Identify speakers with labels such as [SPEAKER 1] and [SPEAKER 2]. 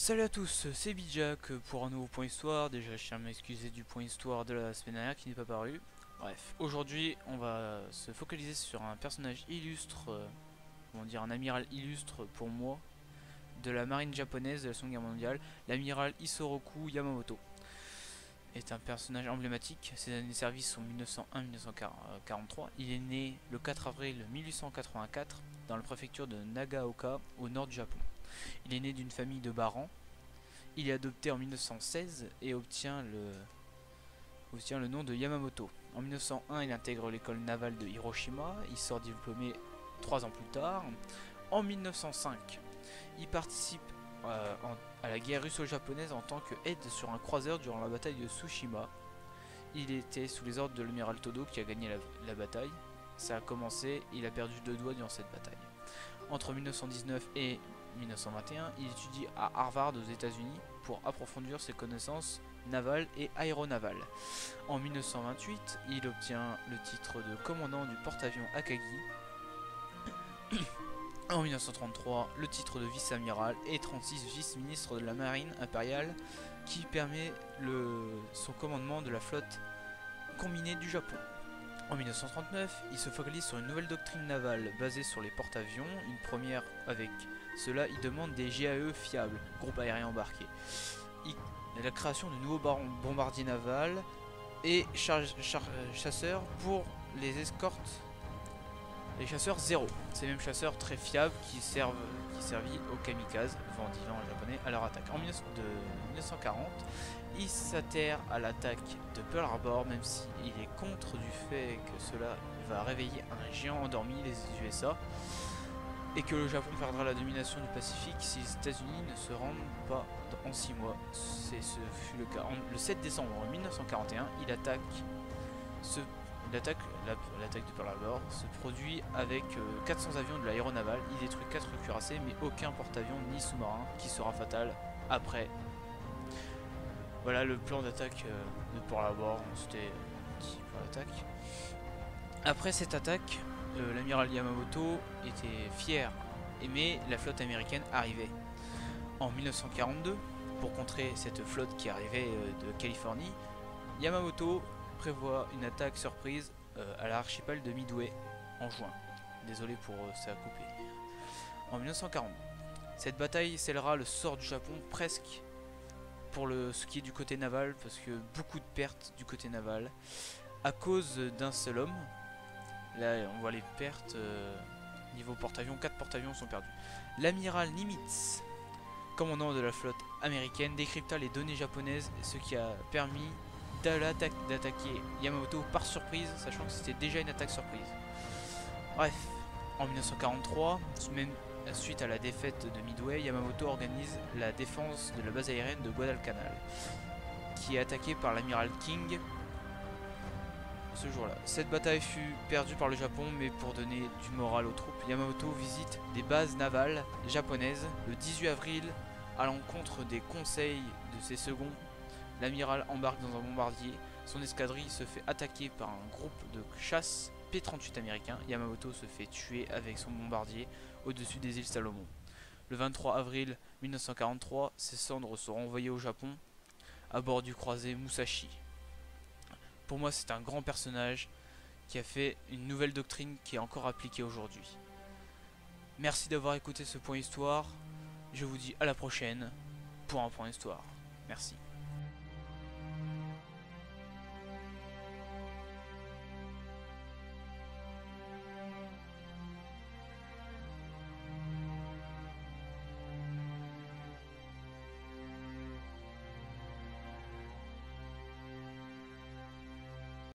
[SPEAKER 1] Salut à tous, c'est Bijak pour un nouveau point histoire. Déjà, je tiens à m'excuser du point histoire de la semaine dernière qui n'est pas paru. Bref, aujourd'hui, on va se focaliser sur un personnage illustre, comment dire, un amiral illustre pour moi, de la marine japonaise de la Seconde Guerre mondiale. L'amiral Isoroku Yamamoto est un personnage emblématique. Ses années de service sont 1901-1943. Il est né le 4 avril 1884 dans la préfecture de Nagaoka, au nord du Japon. Il est né d'une famille de barons. Il est adopté en 1916 et obtient le nom de Yamamoto. En 1901, il intègre l'école navale de Hiroshima. Il sort diplômé 3 ans plus tard. En 1905, il participe à la guerre russo-japonaise en tant qu'aide sur un croiseur durant la bataille de Tsushima. Il était sous les ordres de l'amiral Todo qui a gagné la bataille. Ça a commencé, il a perdu 2 doigts durant cette bataille. Entre 1919 et 1921, il étudie à Harvard aux États-Unis pour approfondir ses connaissances navales et aéronavales. En 1928, il obtient le titre de commandant du porte-avions Akagi. En 1933, le titre de vice-amiral et 36 vice-ministre de la marine impériale qui permet son commandement de la flotte combinée du Japon. En 1939, il se focalise sur une nouvelle doctrine navale basée sur les porte-avions. Une première avec cela, il demande des GAE fiables, groupes aériens embarqués. La création de nouveaux bombardiers navals et chasseurs pour les escortes. Les chasseurs zéro, ces mêmes chasseurs très fiables qui servaient aux kamikazes, vendilants japonais, à leur attaque. En 1940, il s'atterre à l'attaque de Pearl Harbor, même s'il est contre du fait que cela va réveiller un géant endormi, les USA, et que le Japon perdra la domination du Pacifique si les États-Unis ne se rendent pas en 6 mois. Ce fut le cas. Le 7 décembre 1941, l'attaque de Pearl Harbor se produit avec 400 avions de l'aéronavale. Il détruit 4 cuirassés mais aucun porte-avions ni sous-marin, qui sera fatal après. Voilà le plan d'attaque de Pearl Harbor. C'était un petit plan d'attaque. Après cette attaque, l'amiral Yamamoto était fier, mais la flotte américaine arrivait. En 1942, pour contrer cette flotte qui arrivait de Californie, Yamamoto prévoit une attaque surprise à l'archipel de Midway en juin. Désolé pour ça a coupé. En 1940, cette bataille scellera le sort du Japon presque pour ce qui est du côté naval, parce que beaucoup de pertes du côté naval à cause d'un seul homme. Là on voit les pertes niveau porte-avions, 4 porte-avions sont perdus. L'amiral Nimitz, commandant de la flotte américaine, décrypta les données japonaises, ce qui a permis d'attaquer Yamamoto par surprise, sachant que c'était déjà une attaque surprise. Bref, en 1943, même suite à la défaite de Midway, Yamamoto organise la défense de la base aérienne de Guadalcanal, qui est attaquée par l'amiral King ce jour-là. Cette bataille fut perdue par le Japon, mais pour donner du moral aux troupes, Yamamoto visite des bases navales japonaises le 18 avril à l'encontre des conseils de ses seconds. L'amiral embarque dans un bombardier, son escadrille se fait attaquer par un groupe de chasse P-38 américain. Yamamoto se fait tuer avec son bombardier au-dessus des îles Salomon. Le 23 avril 1943, ses cendres sont renvoyées au Japon à bord du croisé Musashi. Pour moi, c'est un grand personnage qui a fait une nouvelle doctrine qui est encore appliquée aujourd'hui. Merci d'avoir écouté ce point histoire. Je vous dis à la prochaine pour un point histoire. Merci.